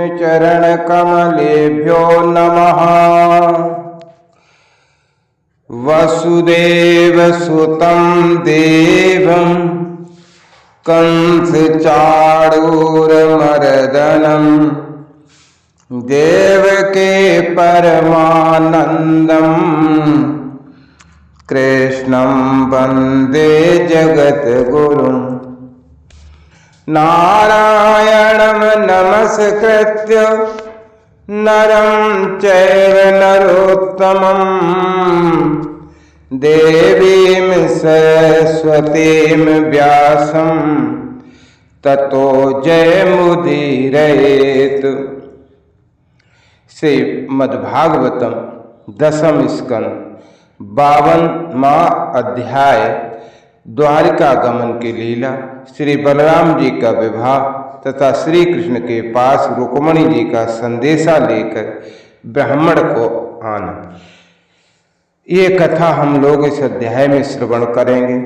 विष्णुचरणकमलेभ्यो नमः। वसुदेवसुतं देवं कंसचाणूरमर्दनं देवकी परमानन्दं कृष्णं वन्दे जगद्गुरुं। नारायणं नमस्कृत्य नरं चैव नरोत्तमं देवीं सरस्वतीं व्यासं ततो जयमुदीरयेत्। श्रीमद्भागवतम दशम स्कंद 52वां अध्याय द्वारिका गमन की लीला। श्री बलराम जी का विवाह तथा श्री कृष्ण के पास रुक्मणी जी का संदेशा लेकर ब्राह्मण को आना, ये कथा हम लोग इस अध्याय में श्रवण करेंगे।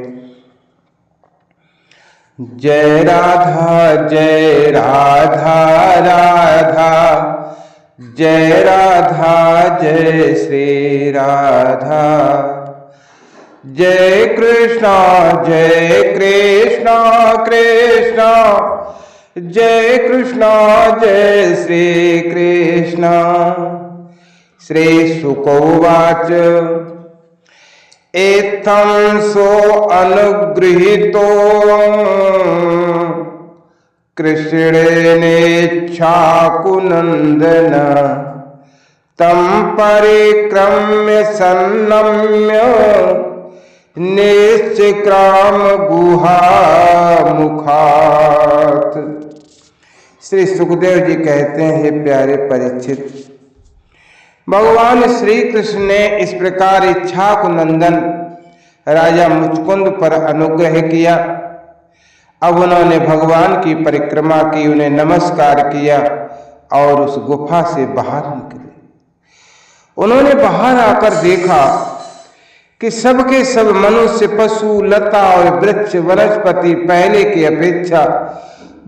जय राधा राधा, जय राधा जय श्री राधा। जय कृष्णा कृष्णा, जय कृष्णा जय श्री कृष्णा। श्री शुक उवाच एथं सो अनुगृहीतो कृष्णेनेच्छाकुनन्दन तं परिक्रम्य सन्नम्य निश्चिक्राम गुहामुखात्। श्री सुखदेव जी कहते हैं, हे प्यारे परीक्षित, भगवान श्री कृष्ण ने इस प्रकार इच्छाकुनंदन राजा मुचकुंद पर अनुग्रह किया। अब उन्होंने भगवान की परिक्रमा की, उन्हें नमस्कार किया और उस गुफा से बाहर निकले। उन्होंने बाहर आकर देखा कि सबके सब मनुष्य, पशु, लता और वृक्ष वनस्पति पहले की अपेक्षा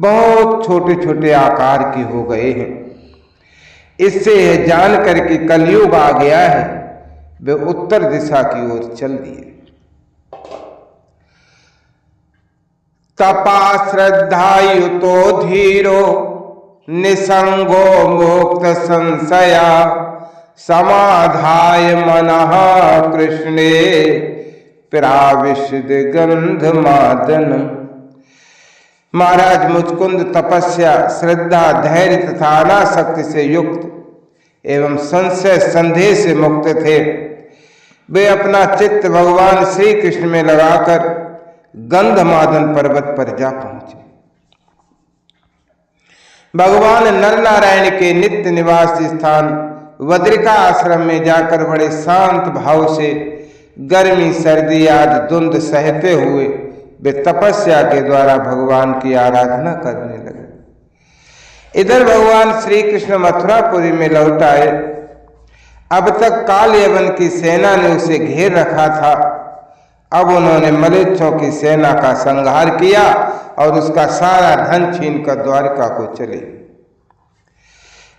बहुत छोटे छोटे आकार के हो गए हैं। इससे यह जानकर कि कलयुग आ गया है, वे उत्तर दिशा की ओर चल दिए। तपा श्रद्धायुतो धीरो निसंगो मुक्त संशया समाधाय मनः कृष्णे प्राविशद गंधमादन। महाराज मुचकुंद तपस्या, श्रद्धा, धैर्य तथा अनासक्ति से युक्त एवं संशय संदेह से मुक्त थे। वे अपना चित्त भगवान श्री कृष्ण में लगाकर गंधमादन पर्वत पर जा पहुंचे। भगवान नरनारायण के नित्य निवास स्थान वद्रिका आश्रम में जाकर बड़े शांत भाव से गर्मी, सर्दी आदि द्वंद सहते हुए वे तपस्या के द्वारा भगवान की आराधना करने लगे। इधर भगवान श्री कृष्ण मथुरापुरी में लौट आए। अब तक काल यवन की सेना ने उसे घेर रखा था। अब उन्होंने मलेच्छों की सेना का संहार किया और उसका सारा धन छीनकर द्वारिका को चले।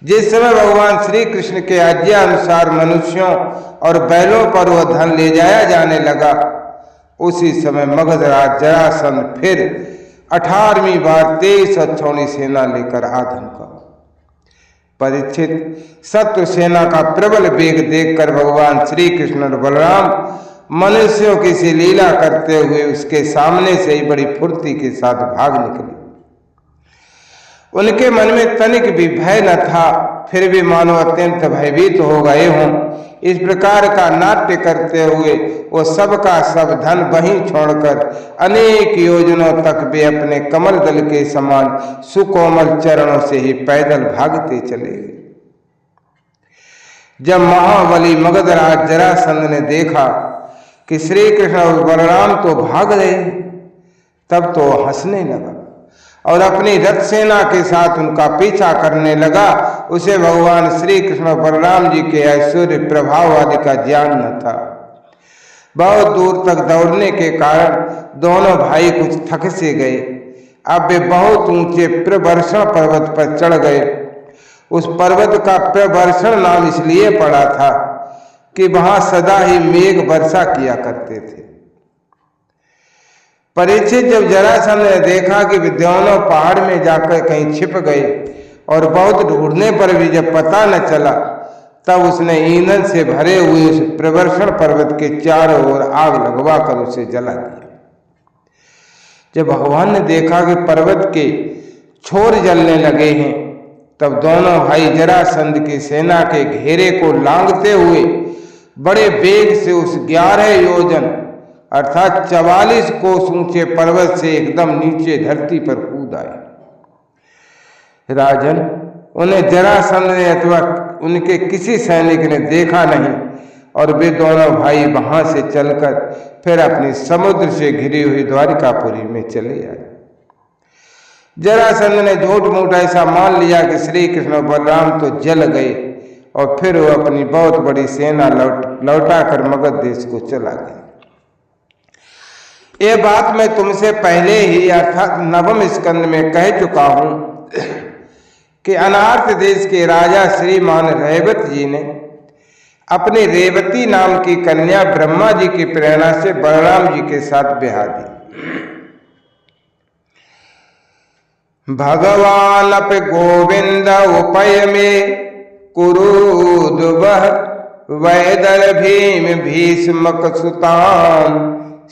जिस समय भगवान श्री कृष्ण के आज्ञा अनुसार मनुष्यों और बैलों पर वह धन ले जाया जाने लगा, उसी समय मगधराज जरासंध फिर 18वीं बार 23 अक्षौणी सेना लेकर आ धमका। परीक्षित, शत्रु सेना का प्रबल वेग देखकर भगवान श्री कृष्ण और बलराम मनुष्यों की सी लीला करते हुए उसके सामने से ही बड़ी फुर्ती के साथ भाग निकले। उनके मन में तनिक भी भय न था, फिर भी मानो अत्यंत भयभीत हो गए हों। इस प्रकार का नाट्य करते हुए वो सबका सब धन वहीं छोड़कर अनेक योजनों तक वे अपने कमल दल के समान सुकोमल चरणों से ही पैदल भागते चले गए। जब महाबली मगधराज जरासंध ने देखा कि श्री कृष्ण और बलराम तो भाग रहे, तब तो हंसने लगा और अपनी रथ सेना के साथ उनका पीछा करने लगा। उसे भगवान श्री कृष्ण और बलराम जी के ऐश्वर्य प्रभाव आदि का ज्ञान न था। बहुत दूर तक दौड़ने के कारण दोनों भाई कुछ थक से गए। अब वे बहुत ऊंचे प्रवर्षण पर्वत पर चढ़ गए। उस पर्वत का प्रवर्षण नाम इसलिए पड़ा था कि वहां सदा ही मेघ वर्षा किया करते थे। परीक्षित जब जरासंध ने देखा कि वे दोनों पहाड़ में जाकर कहीं छिप गए और बहुत ढूंढने पर भी जब पता न चला, तब उसने ईंधन से भरे हुए उस प्रवर्षण पर्वत के चारों ओर आग लगवा कर उसे जला दिया। जब भगवान ने देखा कि पर्वत के छोर जलने लगे हैं, तब दोनों भाई जरासंध की सेना के घेरे को लांघते हुए बड़े वेग से उस 11 योजन अर्थात 44 कोस ऊंचे पर्वत से एकदम नीचे धरती पर कूद आए। राजन, उन्हें जरासंध ने अथवा उनके किसी सैनिक ने देखा नहीं और वे दोनों भाई वहां से चलकर फिर अपनी समुद्र से घिरी हुई द्वारिकापुरी में चले आए। जरासंध ने झूठ मूठ ऐसा मान लिया कि श्री कृष्ण और बलराम तो जल गए और फिर वो अपनी बहुत बड़ी सेना लौटाकर मगध देश को चला गया। ये बात मैं तुमसे पहले ही अर्थात 9वें स्कंद में कह चुका हूं कि अनार्त देश के राजा श्रीमान रेवत जी ने अपनी रेवती नाम की कन्या ब्रह्मा जी की प्रेरणा से बलराम जी के साथ ब्याह दी। भगवान अपि गोविंद उपय में कुरुद वह वैदर भीम भीष्मक सुतान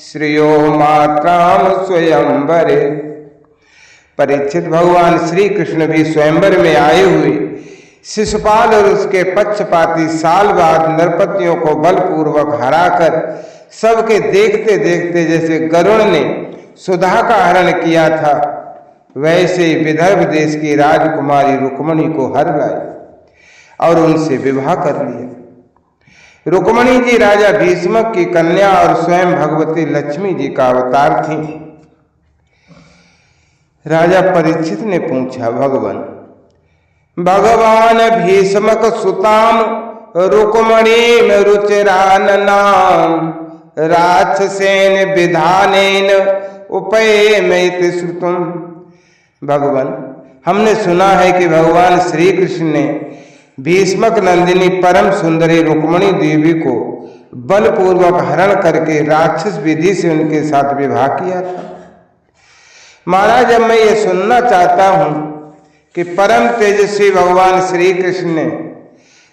श्रियो मात्राम स्वयंवरे। परीक्षित, भगवान श्री कृष्ण भी स्वयंवर में आए हुए शिशुपाल और उसके पक्षपाती साल बाद नरपतियों को बलपूर्वक हराकर सबके देखते देखते जैसे गरुड़ ने सुधा का हरण किया था, वैसे ही विदर्भ देश की राजकुमारी रुक्मणी को हर लाए और उनसे विवाह कर लिया। रुक्मणी जी राजा भीष्मक की कन्या और स्वयं भगवती लक्ष्मी जी का अवतार थी। राजा परीक्षित ने पूछा, भगवान भीष्मक सुताम रुक्मणीम रुचिराननाम राक्षसेन विधानेन उपयेमैत श्रुतम्। भगवान, हमने सुना है कि भगवान श्री कृष्ण ने भीष्मक नंदिनी परम सुंदरी रुक्मणी देवी को बलपूर्वक हरण करके राक्षस विधि से उनके साथ विवाह किया था। महाराज, अब मैं ये सुनना चाहता हूं कि परम तेजस्वी भगवान श्री कृष्ण ने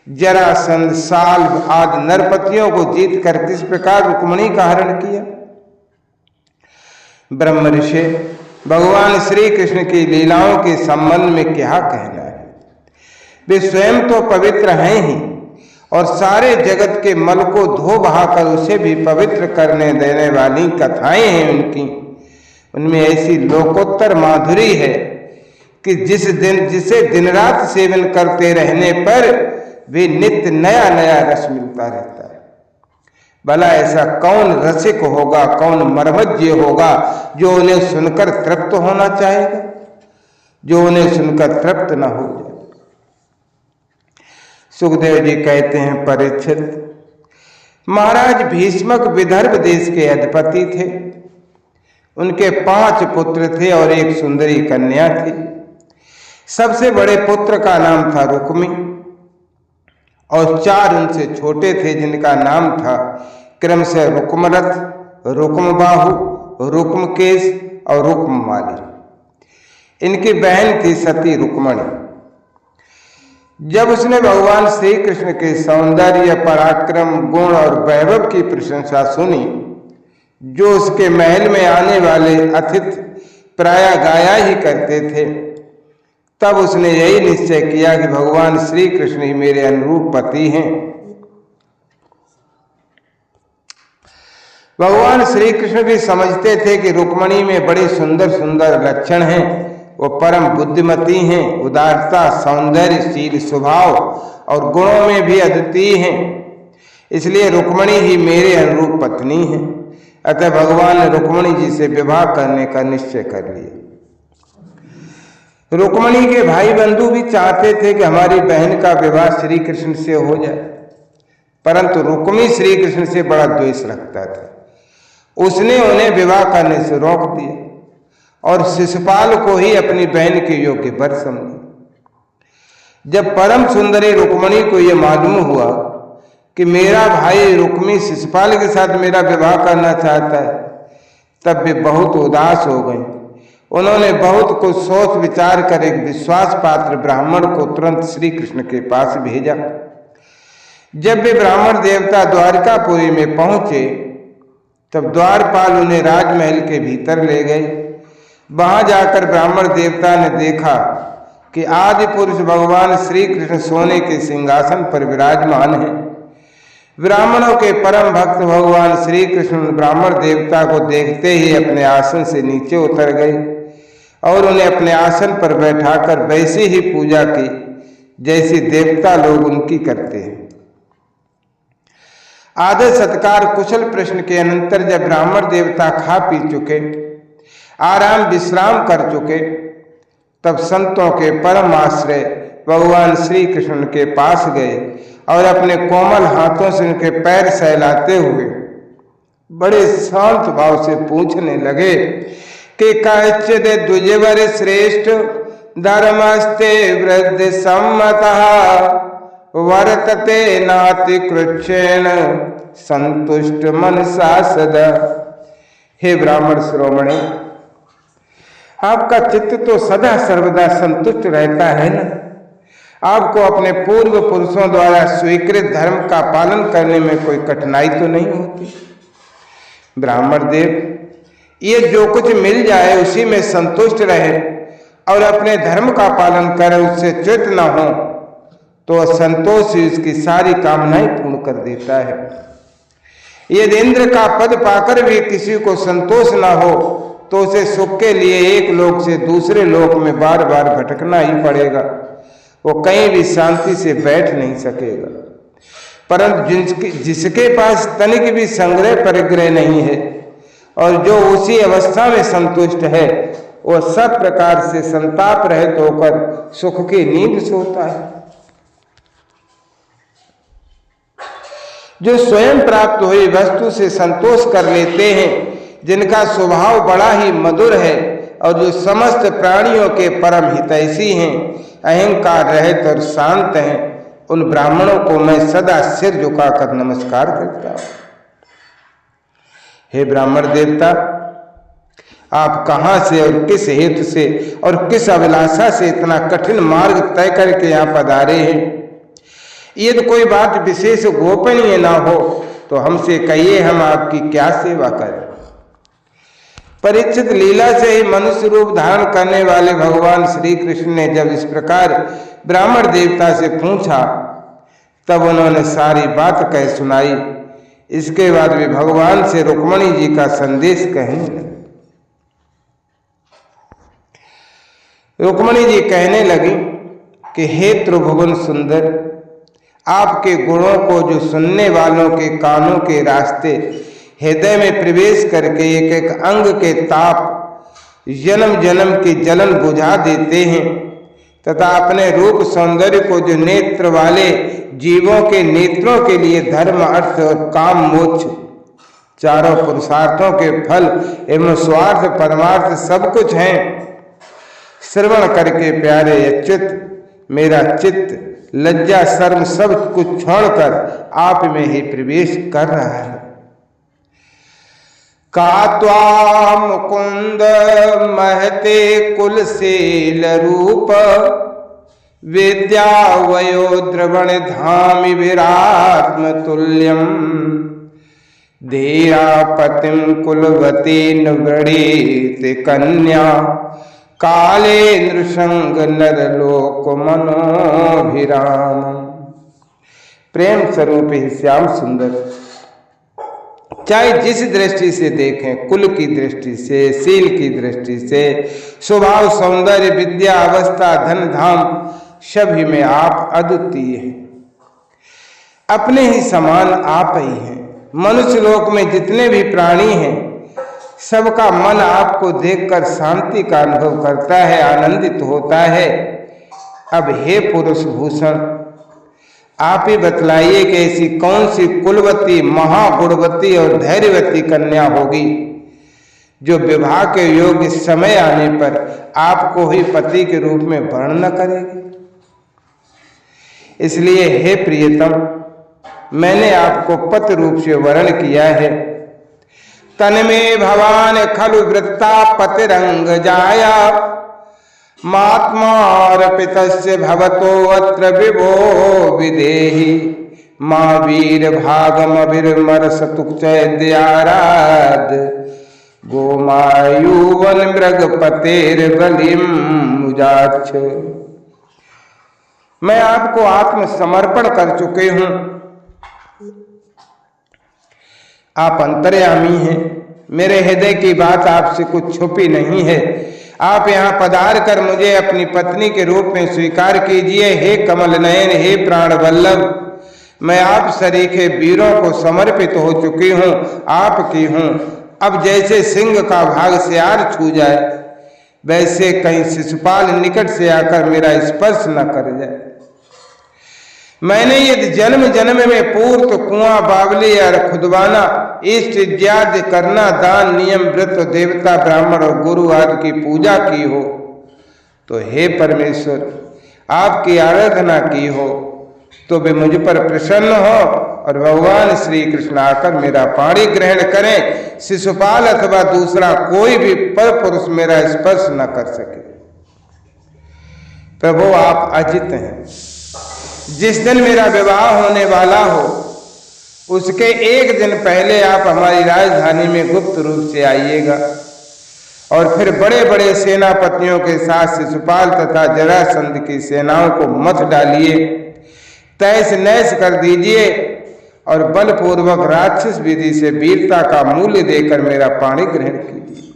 जरासंध, साल आदि नरपतियों को जीत कर किस प्रकार रुक्मणी का हरण किया। ब्रह्म ऋषि, भगवान श्री कृष्ण की लीलाओं के संबंध में क्या कहना है। वे स्वयं तो पवित्र हैं ही और सारे जगत के मल को धो बहाकर उसे भी पवित्र करने देने वाली कथाएं हैं उनकी। उनमें ऐसी लोकोत्तर माधुरी है कि जिसे दिन रात सेवन करते रहने पर भी नित्य नया नया रस मिलता रहता है। भला ऐसा कौन रसिक होगा, कौन मर्मज्ञ होगा जो उन्हें सुनकर तृप्त होना चाहेगा, जो उन्हें सुनकर तृप्त न हो जाए। सुखदेव जी कहते हैं, परीक्षित, महाराज भीष्मक विदर्भ देश के अधिपति थे। उनके 5 पुत्र थे और एक सुंदरी कन्या थी। सबसे बड़े पुत्र का नाम था रुक्मी और 4 उनसे छोटे थे जिनका नाम था क्रमशः रुक्मरथ, रुक्मबाहु, रुक्मकेश और रुक्ममाली। इनकी बहन थी सती रुक्मणी। जब उसने भगवान श्री कृष्ण के सौंदर्य, पराक्रम, गुण और वैभव की प्रशंसा सुनी जो उसके महल में आने वाले अतिथि प्रायः गाया ही करते थे, तब उसने यही निश्चय किया कि भगवान श्री कृष्ण ही मेरे अनुरूप पति हैं। भगवान श्री कृष्ण भी समझते थे कि रुक्मणी में बड़े सुंदर सुंदर लक्षण हैं। वो परम बुद्धिमती हैं, उदारता, सौंदर्यशील स्वभाव और गुणों में भी अद्वितीय हैं। इसलिए रुक्मणी ही मेरे अनुरूप पत्नी है। अतः भगवान ने रुक्मणी जी से विवाह करने का निश्चय कर लिया। रुक्मणी के भाई बंधु भी चाहते थे कि हमारी बहन का विवाह श्री कृष्ण से हो जाए, परंतु रुक्मी श्री कृष्ण से बड़ा द्वेष रखता था। उसने उन्हें विवाह करने से रोक दिया और शिशुपाल को ही अपनी बहन के योग्य वर समझा। जब परम सुंदरी रुक्मणी को यह मालूम हुआ कि मेरा भाई रुक्मी शिशुपाल के साथ मेरा विवाह करना चाहता है, तब वे बहुत उदास हो गई। उन्होंने बहुत कुछ सोच विचार कर एक विश्वास पात्र ब्राह्मण को तुरंत श्री कृष्ण के पास भेजा। जब वे ब्राह्मण देवता द्वारिकापुरी में पहुंचे, तब द्वारपाल उन्हें राजमहल के भीतर ले गए। वहां जाकर ब्राह्मण देवता ने देखा कि आदि पुरुष भगवान श्री कृष्ण सोने के सिंहासन पर विराजमान हैं। ब्राह्मणों के परम भक्त भगवान श्री कृष्ण ब्राह्मण देवता को देखते ही अपने आसन से नीचे उतर गए और उन्हें अपने आसन पर बैठाकर वैसी ही पूजा की जैसी देवता लोग उनकी करते हैं। आदर सत्कार कुशल प्रश्न के अनंतर जब ब्राह्मण देवता खा पी चुके, आराम विश्राम कर चुके, तब संतों के परम आश्रय भगवान श्री कृष्ण के पास गए और अपने कोमल हाथों से उनके पैर सहलाते हुए बड़े शांत भाव से पूछने लगे कि कश्चिद द्विजवर श्रेष्ठ धर्मस्ते वृद्ध सम्मतः वर्तते नाति कृच्छेन संतुष्ट मनसा सदा। हे ब्राह्मण शिरोमणि, आपका चित्त तो सदा सर्वदा संतुष्ट रहता है न। आपको अपने पूर्व पुरुषों द्वारा स्वीकृत धर्म का पालन करने में कोई कठिनाई तो नहीं होती। ब्राह्मण देव, ये जो कुछ मिल जाए उसी में संतुष्ट रहे और अपने धर्म का पालन करे, उससे च्युत न हो, तो संतोष ही उसकी सारी कामनाएं पूर्ण कर देता है। यदि इंद्र का पद पाकर भी किसी को संतोष न हो तो उसे सुख के लिए एक लोक से दूसरे लोक में बार बार भटकना ही पड़ेगा। वो कहीं भी शांति से बैठ नहीं सकेगा। परंतु जिसके पास तनिक भी संग्रह परिग्रह नहीं है और जो उसी अवस्था में संतुष्ट है, वो सब प्रकार से संताप रहित होकर सुख की नींद सोता है। जो स्वयं प्राप्त हुई वस्तु से संतोष कर लेते हैं, जिनका स्वभाव बड़ा ही मधुर है और जो समस्त प्राणियों के परम हितैषी हैं, अहंकार रहित और शांत हैं, उन ब्राह्मणों को मैं सदा सिर झुकाकर नमस्कार करता हूं। हे ब्राह्मण देवता, आप कहां से और किस हेतु से और किस अभिलाषा से इतना कठिन मार्ग तय करके यहाँ पधारे हैं? यदि कोई बात विशेष गोपनीय ना हो तो हमसे कहिए, हम आपकी क्या सेवा करें। परीक्षित लीला से ही मनुष्य रूप धारण करने वाले भगवान श्री कृष्ण ने जब इस प्रकार ब्राह्मण देवता से पूछा, तब उन्होंने सारी बात कह सुनाई। इसके बाद वे भगवान से रुक्मणी जी का संदेश कहने लगे। रुक्मणी जी कहने लगी कि हे त्रिभुवन सुंदर, आपके गुणों को जो सुनने वालों के कानों के रास्ते हृदय में प्रवेश करके एक एक अंग के ताप जन्म जन्म की जलन बुझा देते हैं, तथा अपने रूप सौंदर्य को जो नेत्र वाले जीवों के नेत्रों के लिए धर्म अर्थ और काम मोक्ष चारों पुरुषार्थों के फल एवं स्वार्थ परमार्थ सब कुछ हैं, श्रवण करके प्यारे अच्युत मेरा चित्त लज्जा शर्म सब कुछ छोड़कर आप में ही प्रवेश कर रहा है। कात्वा मुकुंद महते कुलशील रूप विद्या वयो द्रवण धामि विरात्म तुल्यम धीरा पतिम कुलवती नृणीत कन्या काले नृसंग नरलोक मनोभिराम। प्रेम स्वरूप ही श्याम सुंदर, चाहे जिस दृष्टि से देखें, कुल की दृष्टि से, शील की दृष्टि से, स्वभाव सौंदर्य विद्या अवस्था धन धाम सभी में आप अद्वितीय हैं। अपने ही समान आप ही हैं। मनुष्य लोक में जितने भी प्राणी हैं, सबका मन आपको देखकर शांति का अनुभव करता है, आनंदित होता है। अब हे पुरुष भूषण, आप ही बतलाइए कि ऐसी कौन सी कुलवती महागुणवती और धैर्यवती कन्या होगी जो विवाह के योग्य समय आने पर आपको ही पति के रूप में वर्ण न करेगी। इसलिए हे प्रियतम, मैंने आपको पत्र रूप से वर्ण किया है। तन्मे भवान खलु वृत्ता पतिरंग जाया, मात्मार्पितस्य भवतो अत्र विभो विदेहि, मां वीर भागम विरमरसतुक चैद्याराद, गोमायुवन मृगपतेर बलिम मुजाक्ष। मैं आपको आत्मसमर्पण कर चुके हूं। आप अंतर्यामी हैं, मेरे हृदय की बात आपसे कुछ छुपी नहीं है। आप यहाँ पधार कर मुझे अपनी पत्नी के रूप में स्वीकार कीजिए। हे कमल नयन, हे प्राण वल्लभ, मैं आप सरीखे वीरों को समर्पित हो चुकी हूँ, आपकी हूँ। अब जैसे सिंह का भाग सियार छू जाए, वैसे कहीं शिशुपाल निकट से आकर मेरा स्पर्श न कर जाए। मैंने यदि जन्म जन्म में पूर्त, कुआं, बावली और खुदवाना, इष्ट इत्यादि करना, दान, नियम, व्रत, देवता, ब्राह्मण और गुरु आदि की पूजा की हो, तो हे परमेश्वर, आपकी आराधना की हो, तो वे मुझ पर प्रसन्न हो और भगवान श्री कृष्ण आकर मेरा पाणी ग्रहण करें। शिशुपाल अथवा दूसरा कोई भी पर पुरुष मेरा स्पर्श न कर सके। प्रभु, आप अजित हैं। जिस दिन मेरा विवाह होने वाला हो, उसके एक दिन पहले आप हमारी राजधानी में गुप्त रूप से आइएगा और फिर बड़े बड़े सेनापतियों के साथ शिशुपाल तथा जरासंध की सेनाओं को मत डालिए, तैस नैस कर दीजिए और बलपूर्वक राक्षस विधि से वीरता का मूल्य देकर मेरा पाणी ग्रहण कीजिए।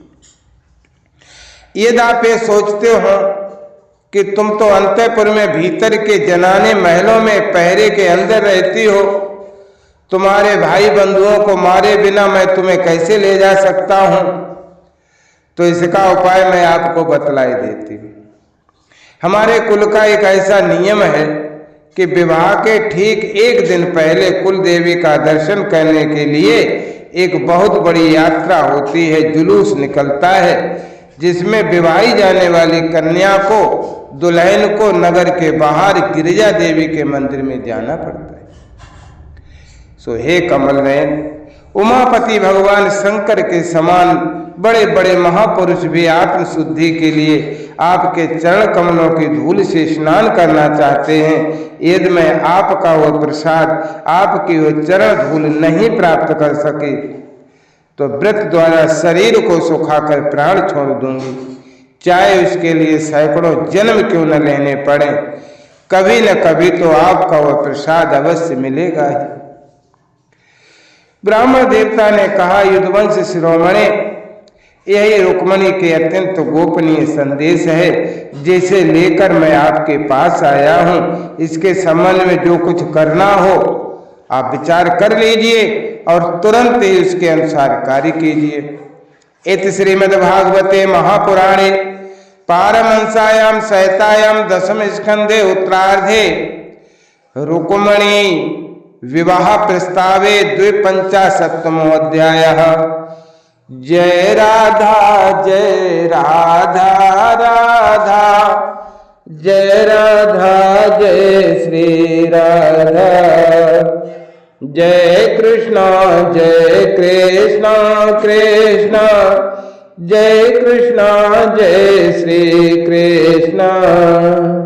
यदि आप ये सोचते हो कि तुम तो अंतःपुर में भीतर के जनाने महलों में पहरे के अंदर रहती हो, तुम्हारे भाई बंधुओं को मारे बिना मैं तुम्हें कैसे ले जा सकता हूं, तो इसका उपाय मैं आपको बतलाई देती हूँ। हमारे कुल का एक ऐसा नियम है कि विवाह के ठीक एक दिन पहले कुल देवी का दर्शन करने के लिए एक बहुत बड़ी यात्रा होती है, जुलूस निकलता है, जिसमें विवाही जाने वाली कन्या को, दुल्हन को नगर के बाहर गिरिजा देवी के मंदिर में जाना पड़ता है। सो हे कमल नयन, उमापति भगवान शंकर के समान बड़े बड़े महापुरुष भी आत्म शुद्धि के लिए आपके चरण कमलों की धूल से स्नान करना चाहते हैं। यदि मैं आपका वह प्रसाद, आपकी वह चरण धूल नहीं प्राप्त कर सके, तो व्रत द्वारा शरीर को सुखाकर प्राण छोड़ दूंगी, चाहे उसके लिए सैकड़ों जन्म क्यों न लेने पड़े। कभी न कभी तो आपका वह प्रसाद अवश्य मिलेगा ही। ब्राह्मण देवता ने कहा, युद्धवंश शिरोमणि, यही रुक्मणी के अत्यंत गोपनीय संदेश है, जिसे लेकर मैं आपके पास आया हूँ। इसके संबंध में जो कुछ करना हो आप विचार कर लीजिए और तुरंत ही उसके अनुसार कार्य कीजिए। इति श्रीमद्भागवते महापुराणे पारमहंस्यां संहितायां दशम स्कंधे उत्तरार्धे रुक्मणी विवाह प्रस्तावे 250 अध्यायः। जय राधा राधा, जय राधा जय श्री राधा, जय कृष्ण कृष्ण जय कृष्ण जय श्री कृष्ण।